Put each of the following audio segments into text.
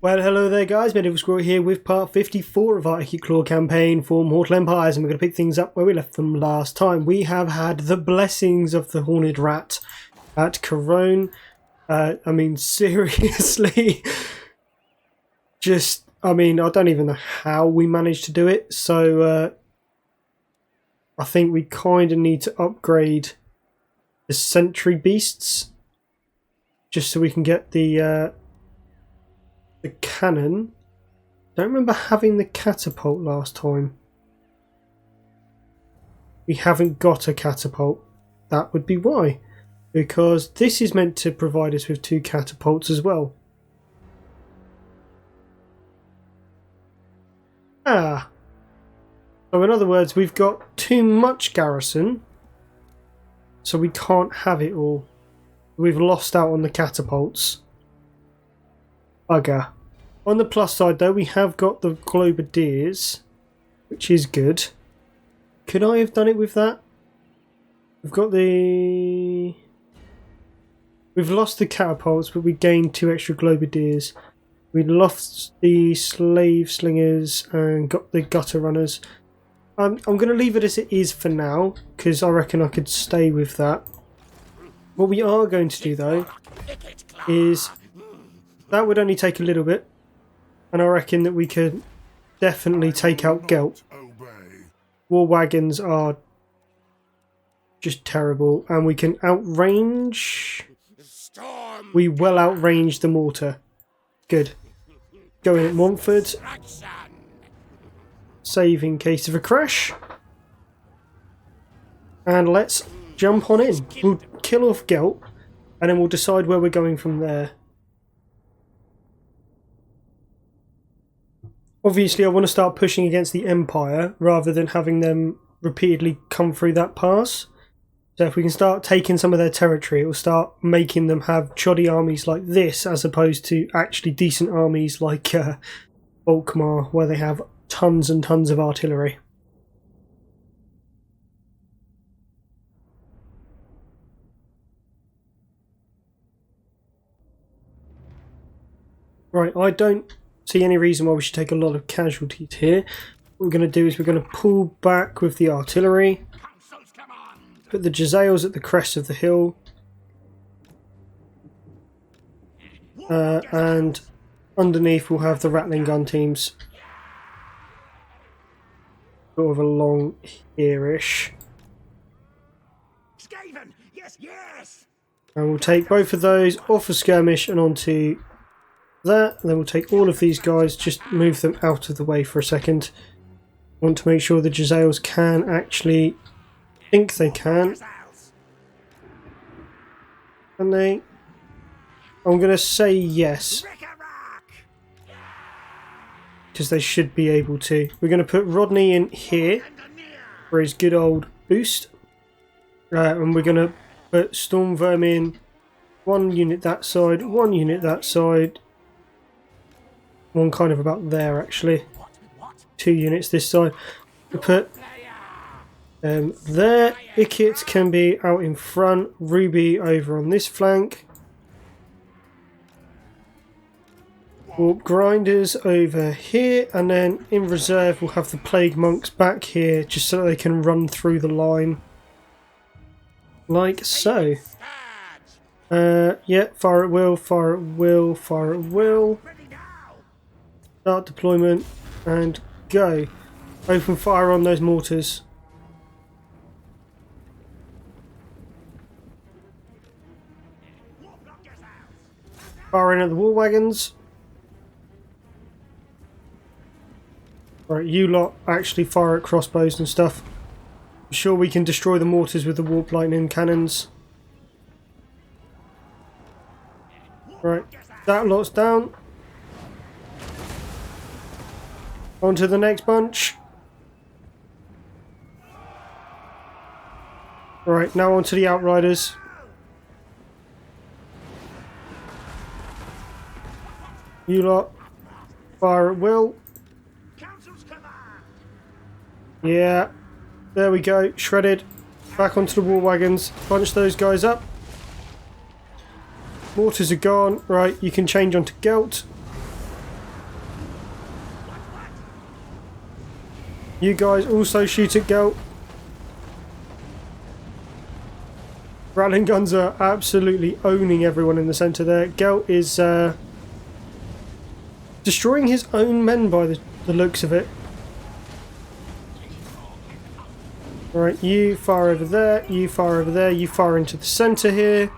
Well, hello there guys, Medieval Squirrel here with part 54 of our Ikit Claw campaign for Mortal Empires, and we're going to pick things up where we left them last time. We have had the blessings of the Horned Rat at Corone. I mean, seriously, I don't even know how we managed to do it, so I think we kind of need to upgrade the sentry beasts, just so we can get the cannon. Don't remember having the catapult last time. We haven't got a catapult. That would be why. Because this is meant to provide us with 2 catapults as well. So in other words, we've got too much garrison, so we can't have it all. We've lost out on the catapults. Bugger. On the plus side though, we have got the Globadiers, which is good. Could I have done it with that? We've lost the catapults, but we gained 2 extra Globadiers. We lost the slave slingers and got the gutter runners. I'm going to leave it as it is for now, because I reckon I could stay with that. What we are going to do though is that would only take a little bit, and I reckon that we could definitely take out Gelt. War wagons are just terrible, and we can outrange. We well outrange the mortar. Good. Go in at Montford. Save in case of a crash. And let's jump on in. We'll kill off Gelt, and then we'll decide where we're going from there. Obviously, I want to start pushing against the Empire rather than having them repeatedly come through that pass. So if we can start taking some of their territory, it will start making them have shoddy armies like this, as opposed to actually decent armies like Volkmar, where they have tons and tons of artillery. Right, I don't see any reason why we should take a lot of casualties here. What we're going to do is we're going to pull back with the artillery, put the Jezzails at the crest of the hill, and underneath we'll have the rattling gun teams sort of along here-ish. And we'll take both of those off a skirmish and onto that, and then we'll take all of these guys, just move them out of the way for a second. Want to make sure the Jezzails can actually think they can. Can they? I'm going to say yes, because they should be able to. We're going to put Rodney in here for his good old boost, and we're going to put Storm Vermin, 1 unit that side, 1 unit that side. One kind of about there actually. 2 units this side. We'll put there. Ikit can be out in front. Ruby over on this flank. Warp grinders over here, and then in reserve we'll have the plague monks back here, just so that they can run through the line like so. Yeah, fire at will, fire at will, fire at will. Start deployment and go. Open fire on those mortars. Firing at the war wagons. Right, you lot actually fire at crossbows and stuff. I'm sure we can destroy the mortars with the warp lightning cannons. Right, that lot's down. On to the next bunch. Right, now on to the Outriders. You lot, fire at will. Yeah, there we go, shredded. Back onto the war wagons, bunch those guys up. Mortars are gone. Right, you can change onto Gelt. You guys also shoot at Gelt. Rattling guns are absolutely owning everyone in the centre there. Gelt is destroying his own men by the looks of it. Alright, you fire over there, you fire over there, you fire into the centre here.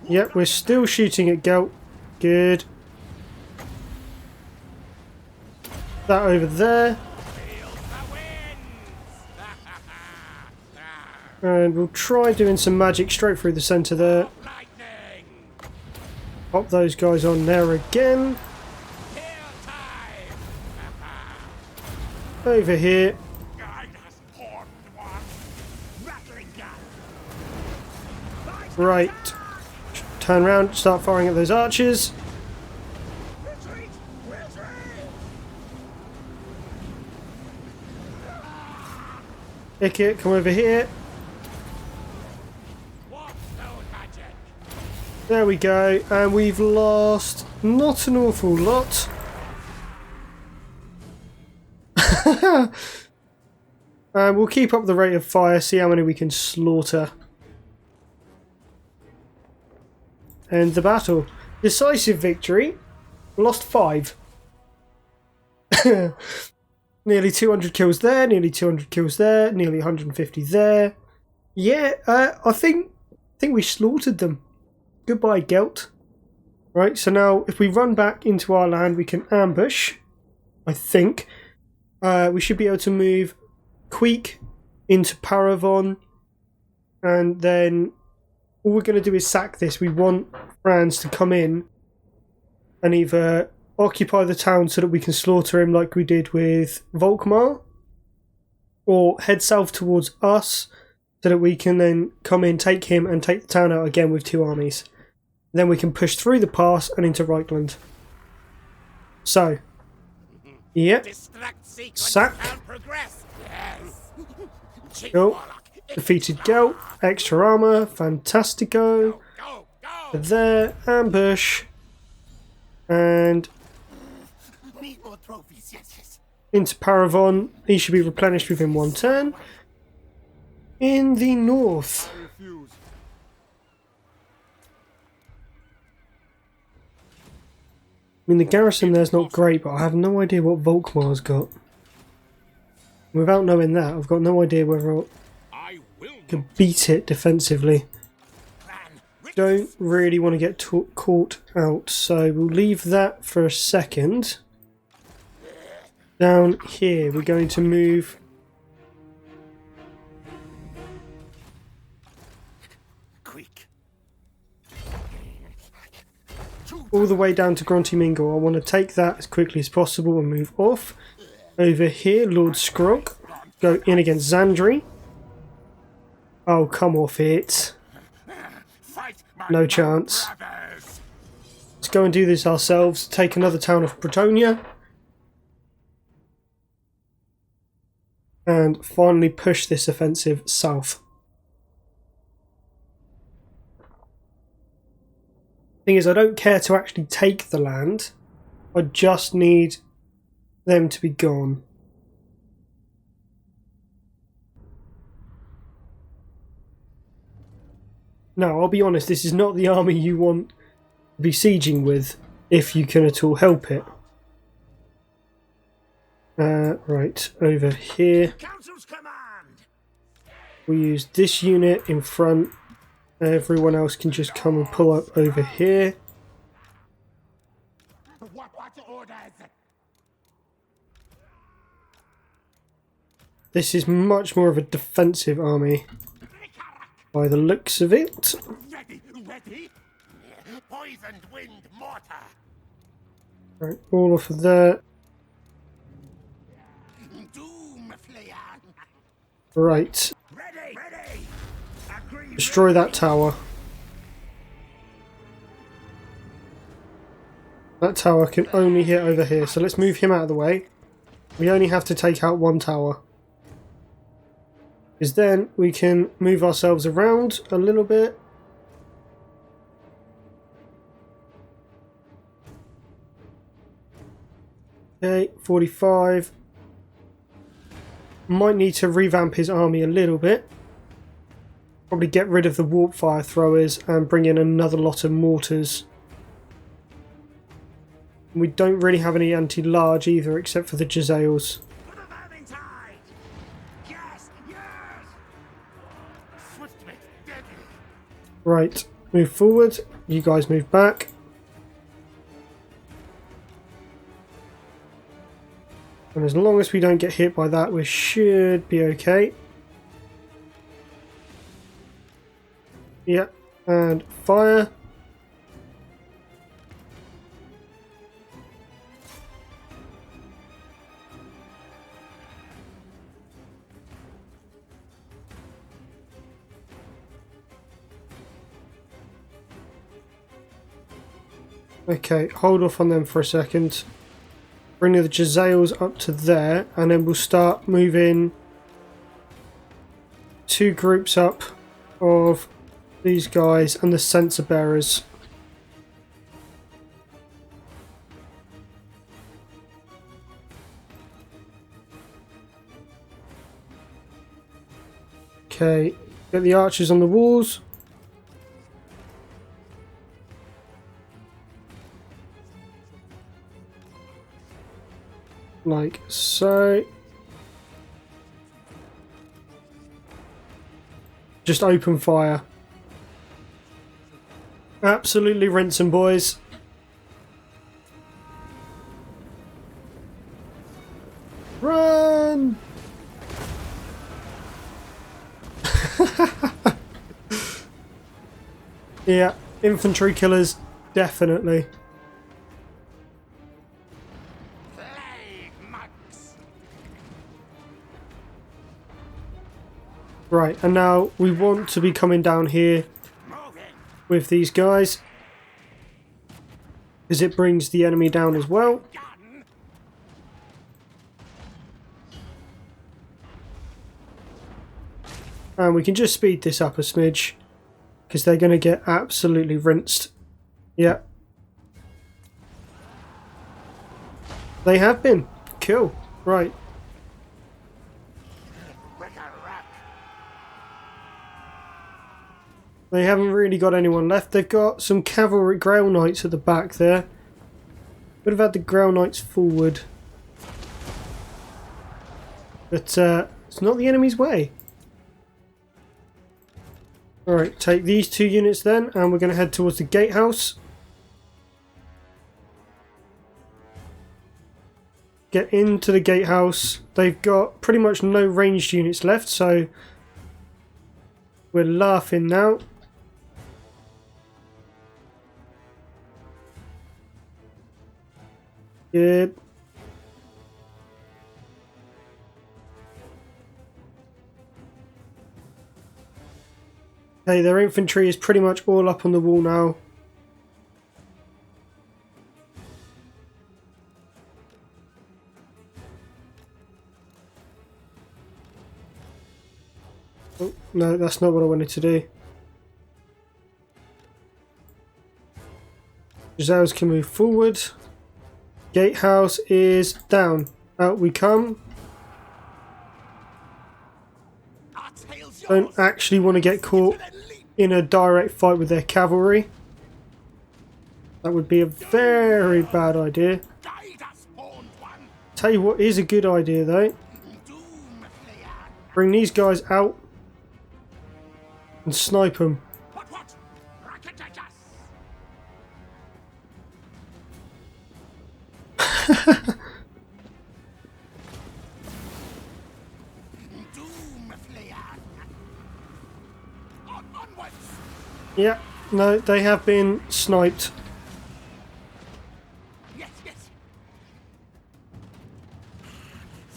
Yep, we're still shooting at Gelt. Good. That over there. And we'll try doing some magic straight through the centre there. Pop those guys on there again. Over here. Right. Turn around, start firing at those archers. Ikit, come over here. There we go, and we've lost not an awful lot. And we'll keep up the rate of fire, see how many we can slaughter. End the battle. Decisive victory. Lost 5. Nearly 200 kills there, nearly 200 kills there, nearly 150 there. Yeah, I think we slaughtered them. Goodbye, Gelt. Right, so now if we run back into our land, we can ambush. I think. We should be able to move Queek into Paravon. And then all we're going to do is sack this. We want France to come in and either occupy the town so that we can slaughter him like we did with Volkmar, or head south towards us so that we can then come in, take him, and take the town out again with 2 armies. Then we can push through the pass and into Reichland. So, yep. Sack. Cool. Defeated Gelt. Extra armour. Fantastico. There. Ambush. And into Paravon. He should be replenished within 1 turn. In the north. I mean, the garrison there's not great, but I have no idea what Volkmar's got. Without knowing that, I've got no idea whether I can beat it defensively. Don't really want to get caught out, so we'll leave that for a second. Down here, we're going to move all the way down to Grunty Mingle. I want to take that as quickly as possible and move off. Over here, Lord Skrog. Go in against Zandri. Oh, come off it. No chance. Let's go and do this ourselves. Take another town of Bretonia. And finally push this offensive south. Thing is, I don't care to actually take the land. I just need them to be gone. Now, I'll be honest, this is not the army you want to be sieging with, if you can at all help it. Right, over here. We'll use this unit in front. Everyone else can just come and pull up over here. This is much more of a defensive army by the looks of it. Poisoned wind mortar. Right, all off of there. Right. Destroy that tower. That tower can only hit over here, so let's move him out of the way. We only have to take out 1 tower. Because then we can move ourselves around a little bit. Okay, 45. Might need to revamp his army a little bit. Probably get rid of the warp fire throwers and bring in another lot of mortars. We don't really have any anti-large either, except for the Jezzails. Right, move forward. You guys move back. And as long as we don't get hit by that, we should be okay. Yep, and fire. Okay, hold off on them for a second. Bring the Jezzails up to there, and then we'll start moving 2 groups up of these guys and the sensor bearers. Okay, get the archers on the walls. Like so. Just open fire. Absolutely rinse them, boys. Run! Yeah, infantry killers, definitely. Right, and now we want to be coming down here with these guys, because it brings the enemy down as well. And we can just speed this up a smidge, because they're going to get absolutely rinsed. Yeah. They have been. Cool. Right. They haven't really got anyone left. They've got some cavalry Grail Knights at the back there. Would have had the Grail Knights forward. But it's not the enemy's way. Alright, take these 2 units then, and we're going to head towards the gatehouse. Get into the gatehouse. They've got pretty much no ranged units left, so we're laughing now. Good. Okay, their infantry is pretty much all up on the wall now. Oh, no, that's not what I wanted to do. Jezzails can move forward. Gatehouse is down. Out we come. Don't actually want to get caught in a direct fight with their cavalry. That would be a very bad idea. Tell you what is a good idea though. Bring these guys out and snipe them. Yeah, no, they have been sniped.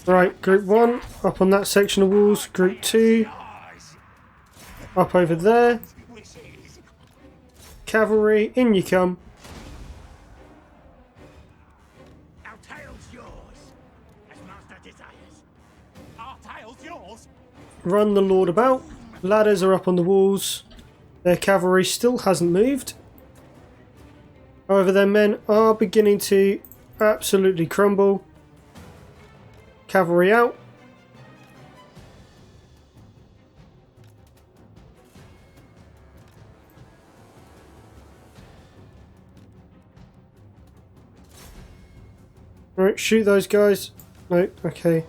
Right, group 1 up on that section of walls, group 2 up over there. Cavalry, in you come. Run the Lord about. Ladders are up on the walls. Their cavalry still hasn't moved. However, their men are beginning to absolutely crumble. Cavalry out. Alright, shoot those guys. No, okay.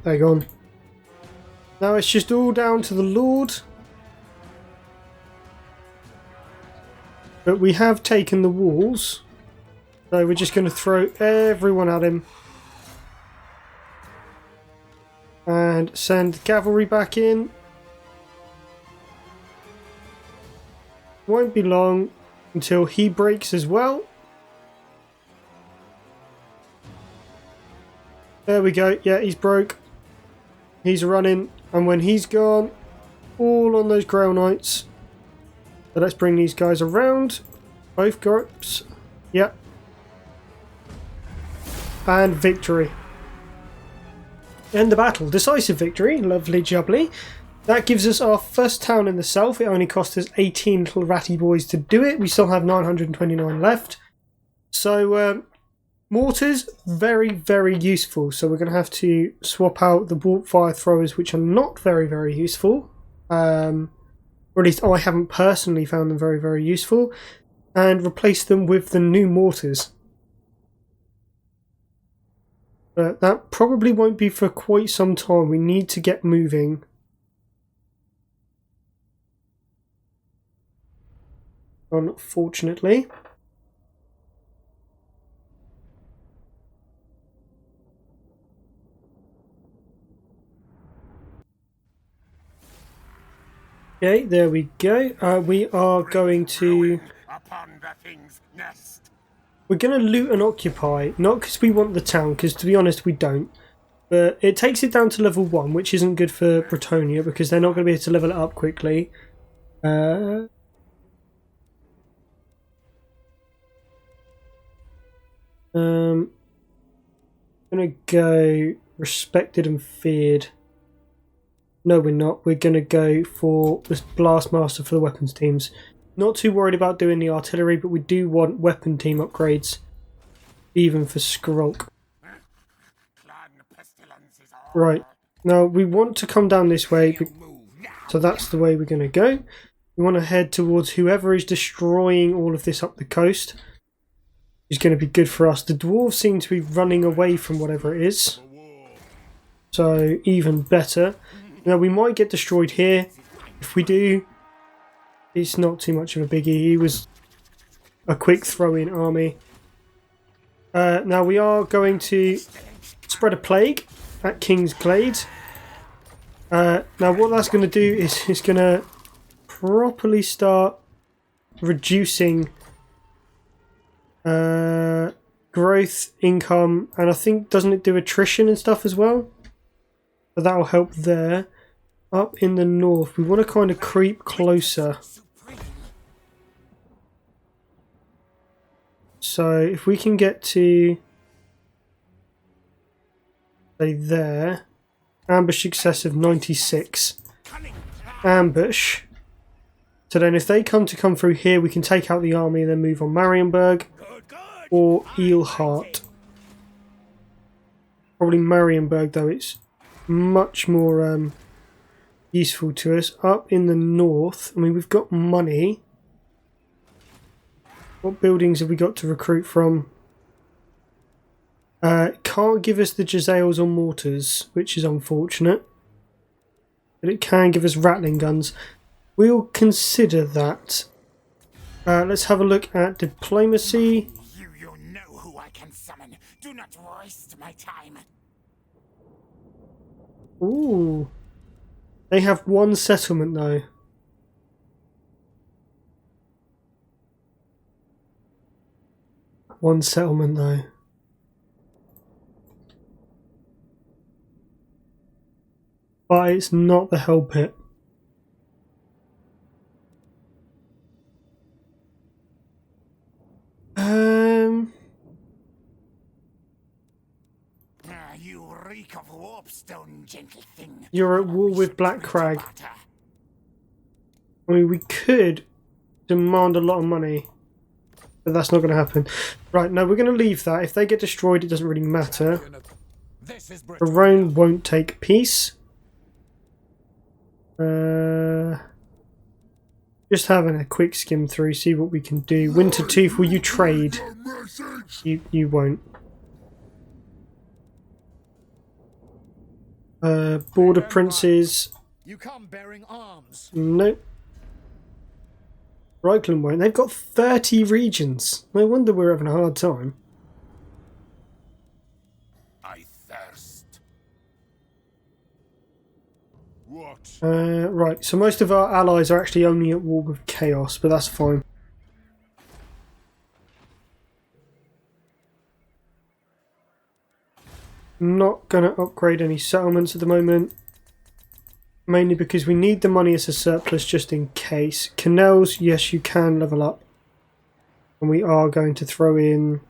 They're gone. Now it's just all down to the Lord. But we have taken the walls. So we're just going to throw everyone at him. And send cavalry back in. Won't be long until he breaks as well. There we go. Yeah, he's broke. He's running. And when he's gone, all on those Grail Knights. So let's bring these guys around. Both groups. Yep. And victory. End the battle. Decisive victory. Lovely jubbly. That gives us our first town in the south. It only cost us 18 little ratty boys to do it. We still have 929 left. So, mortars, very, very useful. So we're going to have to swap out the warp fire throwers, which are not very, very useful. Or at least I haven't personally found them very, very useful. And replace them with the new mortars. But that probably won't be for quite some time. We need to get moving. Unfortunately. Okay, there we go. We are going to... We're going to loot and occupy. Not because we want the town, because to be honest we don't. But it takes it down to level 1, which isn't good for Bretonia, because they're not going to be able to level it up quickly. I'm going to go respected and feared. No, we're not. We're going to go for this Blastmaster for the weapons teams. Not too worried about doing the artillery, but we do want weapon team upgrades. Even for Squirrel. Right. Now, we want to come down this way. So that's the way we're going to go. We want to head towards whoever is destroying all of this up the coast. Is going to be good for us. The dwarves seem to be running away from whatever it is. So, even better. Now, we might get destroyed here. If we do, it's not too much of a biggie. He was a quick throw-in army. Now, we are going to spread a plague at King's Glade. Now, what that's going to do is it's going to properly start reducing growth, income, and I think, doesn't it do attrition and stuff as well? So that will help there. Up in the north, we want to kind of creep closer. So if we can get to, say, there. Ambush success of 96. Ambush. So then if they come through here, we can take out the army and then move on Marienburg or Eelhart. Probably Marienburg, though. It's much more useful to us. Up in the north, I mean, we've got money. What buildings have we got to recruit from? Can't give us the Jezzails or mortars, which is unfortunate. But it can give us rattling guns. We'll consider that. Let's have a look at diplomacy. You know who I can summon. Do not waste my time. Ooh. They have one settlement though. One settlement though. But it's not the Hell Pit. You reek of warpstone, gentle thing. You're at war with Black Crag. I mean, we could demand a lot of money. but that's not going to happen. Right, no, we're going to leave that. If they get destroyed, it doesn't really matter. Barone won't take peace. Just having a quick skim through, see what we can do. Wintertooth, will you trade? You won't. Border princes. You come bearing arms. Nope. Reichland won't. They've got 30 regions. No wonder we're having a hard time. I thirst. What? Right, so most of our allies are actually only at war with Chaos, but that's fine. Not going to upgrade any settlements at the moment. Mainly because we need the money as a surplus just in case. Canals, yes, you can level up. And we are going to throw in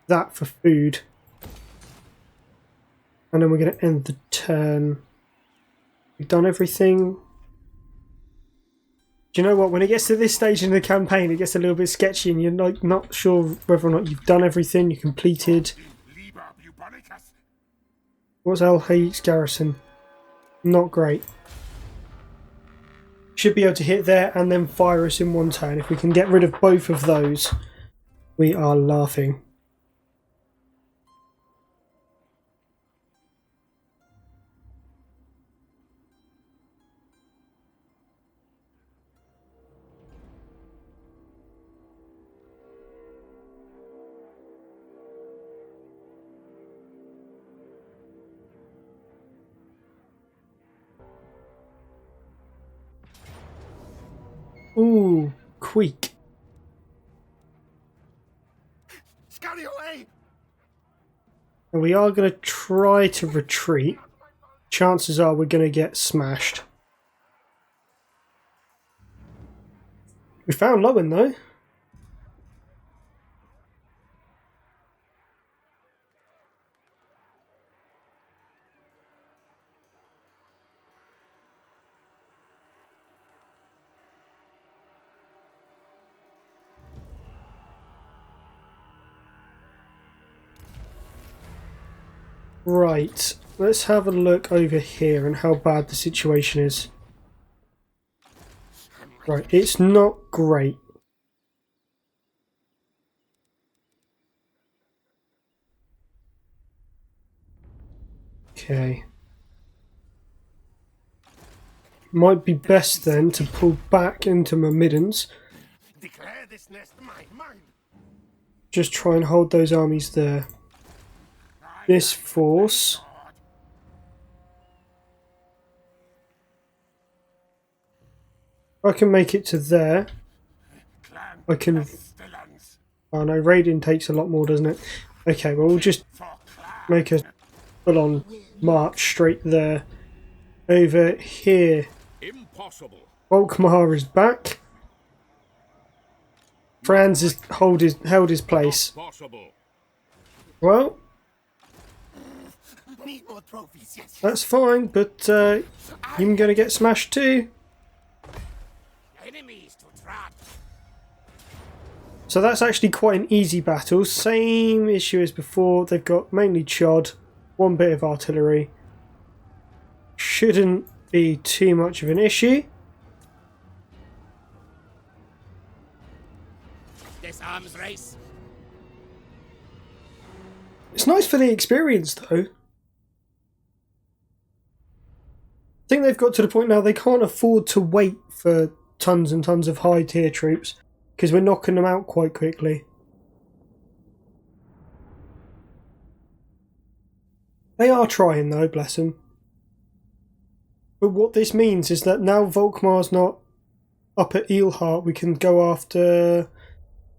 that for food. And then we're going to end the turn. We've done everything. Do you know what? When it gets to this stage in the campaign, it gets a little bit sketchy and you're not sure whether or not you've done everything, you completed. What's El Hayek's garrison? Not great. Should be able to hit there and then fire us in one turn. If we can get rid of both of those, we are laughing. Ooh, Queek. Scurry away! And we are going to try to retreat. Chances are we're going to get smashed. We found Lowen though. Right, let's have a look over here and how bad the situation is. Right, it's not great. Okay. Might be best then to pull back into Myrmidons. Declare this nest mine. Just try and hold those armies there. This force. I can make it to there. I can... Oh no, raiding takes a lot more, doesn't it? Okay, well we'll just make a full-on march straight there. Over here. Impossible. Volkmar is back. Franz has held his place. Well, Need more trophies, yes. that's fine, but you're going to get smashed too. Enemies to trap. So that's actually quite an easy battle. Same issue as before. They've got mainly chod, one bit of artillery. Shouldn't be too much of an issue. This arms race. It's nice for the experience though. I think they've got to the point now they can't afford to wait for tons and tons of high tier troops because we're knocking them out quite quickly. They are trying though, bless them. But what this means is that now Volkmar's not up at Eelhart, we can go after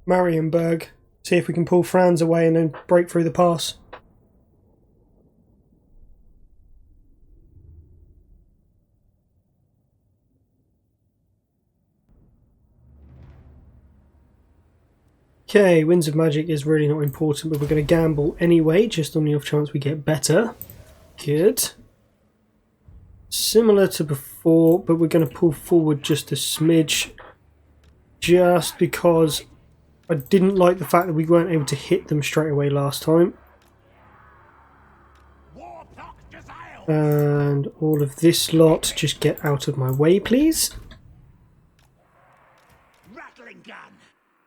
Marienburg, see if we can pull Franz away and then break through the pass. Okay, Winds of Magic is really not important, but we're going to gamble anyway, just on the off chance we get better. Good. Similar to before, but we're going to pull forward just a smidge. just because I didn't like the fact that we weren't able to hit them straight away last time. And all of this lot, just get out of my way, please.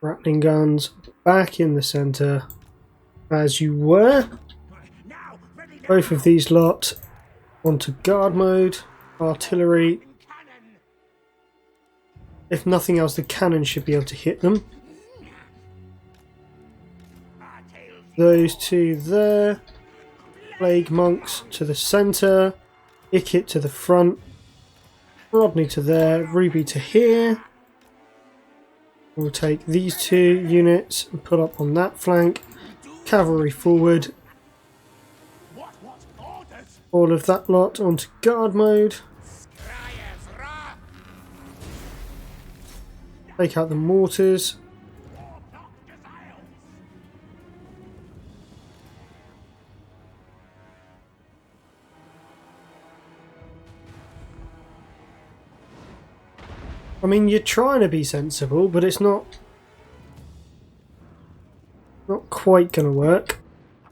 Rattling guns back in the centre, as you were. Both of these lot onto guard mode. Artillery. If nothing else, the cannon should be able to hit them. Those two there. Plague monks to the centre. Ikit to the front. Rodney to there. Ruby to here. We'll take these two units and put up on that flank. Cavalry forward. All of that lot onto guard mode. Take out the mortars. I mean, you're trying to be sensible, but it's not quite going to work.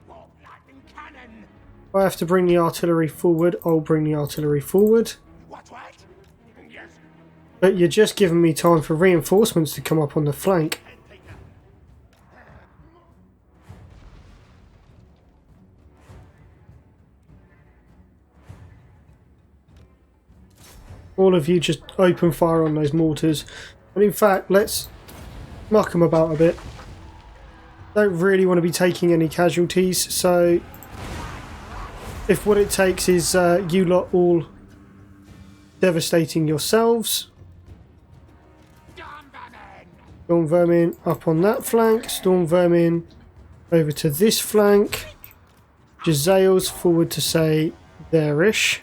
If I have to bring the artillery forward, I'll bring the artillery forward. But you're just giving me time for reinforcements to come up on the flank. All of you just open fire on those mortars. And in fact, let's muck them about a bit. Don't really want to be taking any casualties, so if what it takes is you lot all devastating yourselves. Storm Vermin up on that flank. Storm Vermin over to this flank. Jezzails forward to say there-ish.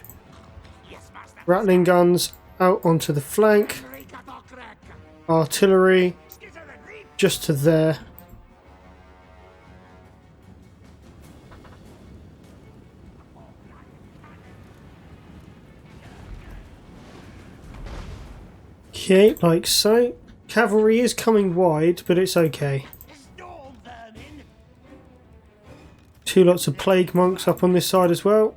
Rattling guns out onto the flank. Artillery just to there. Okay, like so. Cavalry is coming wide, but it's okay. Two lots of plague monks up on this side as well.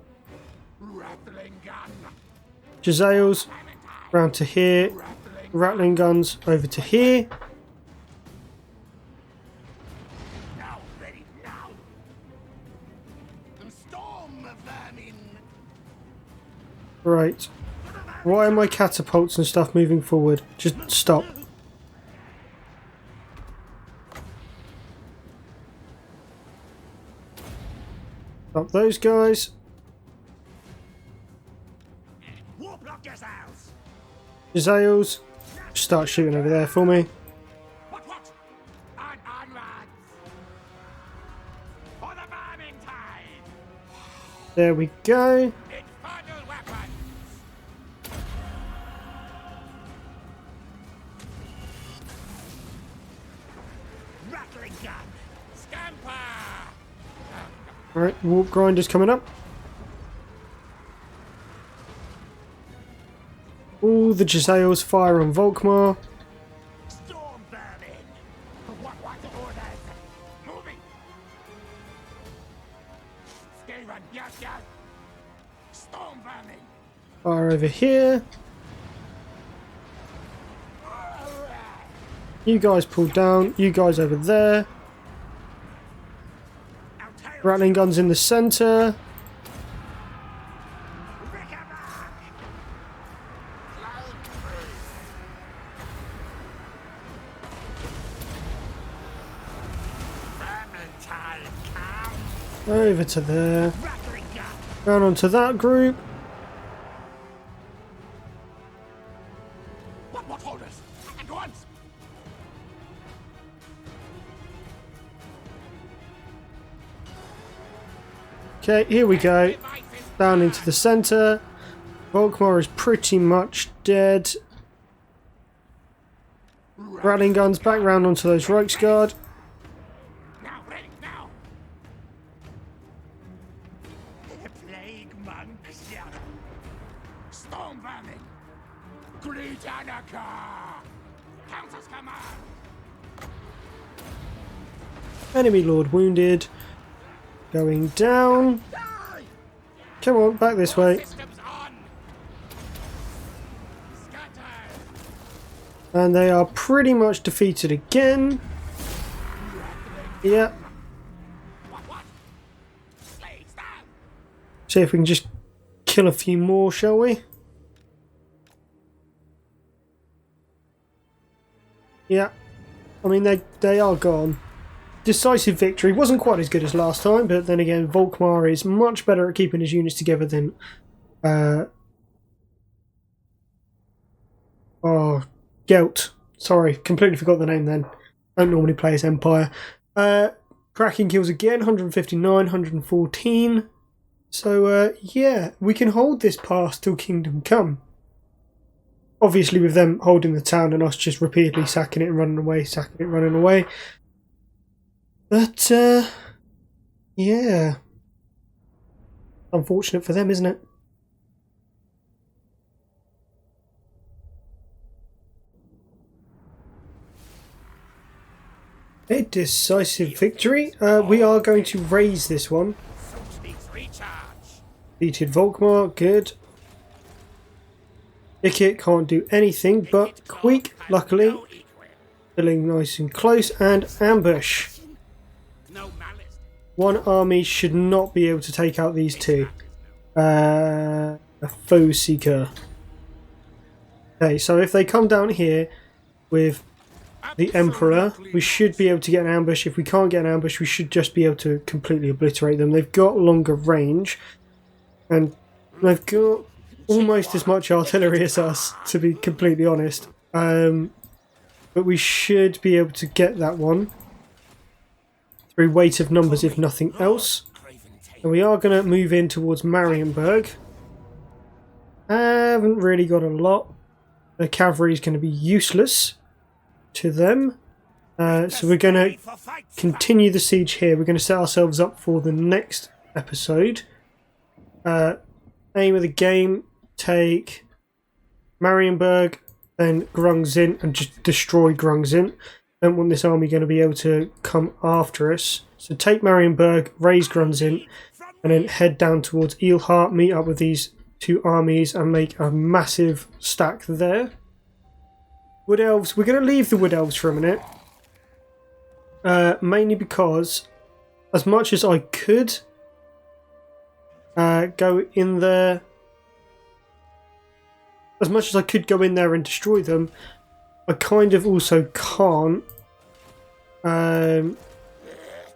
Jezzails round to here. Rattling guns over to here. Right. Why are my catapults and stuff moving forward? Just stop. Stop those guys. Jezzails, start shooting over there for me. There we go. Alright, warp grinders coming up. All the Jezzails fire on Volkmar. Fire over here. You guys pull down. You guys over there. Rattling guns in the centre. Over to there. Down onto that group. Okay, here we go. Down into the centre. Volkmar is pretty much dead. Rattling guns back round onto those Reichsguard. Countess command. Enemy lord wounded. Going down. Come on, back this way. Systems on. Scatter. And they are pretty much defeated again. Yeah. What? Slaves down. See if we can just kill a few more, shall we? Yeah. I mean, they are gone. Decisive victory. Wasn't quite as good as last time, but then again, Volkmar is much better at keeping his units together than... Gelt. Sorry, completely forgot the name then. I don't normally play as Empire. Cracking kills again, 159, 114. So, yeah, we can hold this pass till Kingdom Come. Obviously with them holding the town and us just repeatedly sacking it and running away, sacking it, running away. But, yeah. Unfortunate for them, isn't it? A decisive victory. We are going to raise this one. Defeated Volkmar, good. Ikit can't do anything, but Queek, luckily, filling nice and close, and ambush. One army should not be able to take out these two. A foe seeker. Okay, so if they come down here with the Emperor, we should be able to get an ambush. If we can't get an ambush, we should just be able to completely obliterate them. They've got longer range, and they've got almost as much artillery as us, to be completely honest. But we should be able to get that one through weight of numbers, if nothing else. And we are going to move in towards Marienburg. I haven't really got a lot. The cavalry is going to be useless to them. So we're going to continue the siege here. We're going to set ourselves up for the next episode. Aim of the game, take Marienburg, then Grungzin, and just destroy Grungzin. Don't want this army going to be able to come after us. So take Marienburg, raise Grungzin, and then head down towards Eilhart, meet up with these two armies and make a massive stack there. Wood Elves, we're going to leave the Wood Elves for a minute. Mainly because, as much as I could go in there, as much as I could go in there and destroy them, I kind of also can't,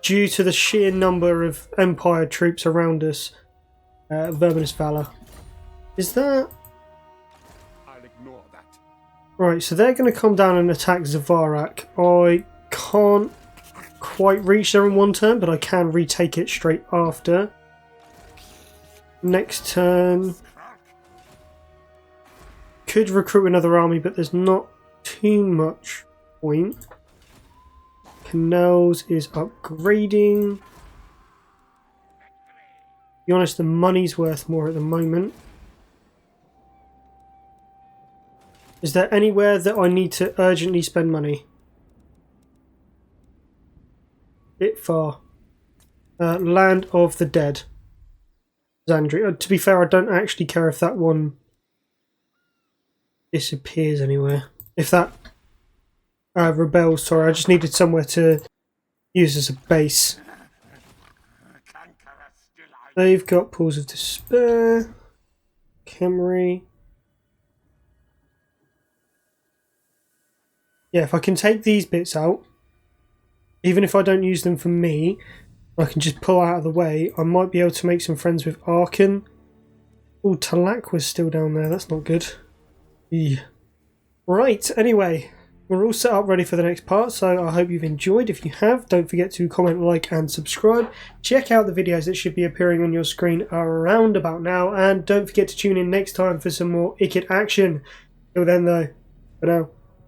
due to the sheer number of Empire troops around us. Verminous Valor. Is that... I'll ignore that. Right, so they're going to come down and attack Zavarak. I can't quite reach there in one turn, but I can retake it straight after. Next turn... Could recruit another army, but there's not too much point. Canals is upgrading. To be honest, the money's worth more at the moment. Is there anywhere that I need to urgently spend money? Bit far. Land of the Dead. Xandria. To be fair, I don't actually care if that one disappears anywhere. If that rebels, sorry, I just needed somewhere to use as a base. They've got Pools of Despair, Camry. Yeah, if I can take these bits out, even if I don't use them for me, I can just pull out of the way. I might be able to make some friends with Arkan. Oh, Talak was still down there, that's not good. Yeah. Right, anyway, we're all set up ready for the next part, so I hope you've enjoyed. If you have, don't forget to comment, like and subscribe. Check out the videos that should be appearing on your screen around about now, and don't forget to tune in next time for some more Ikit action. Till then though, for now.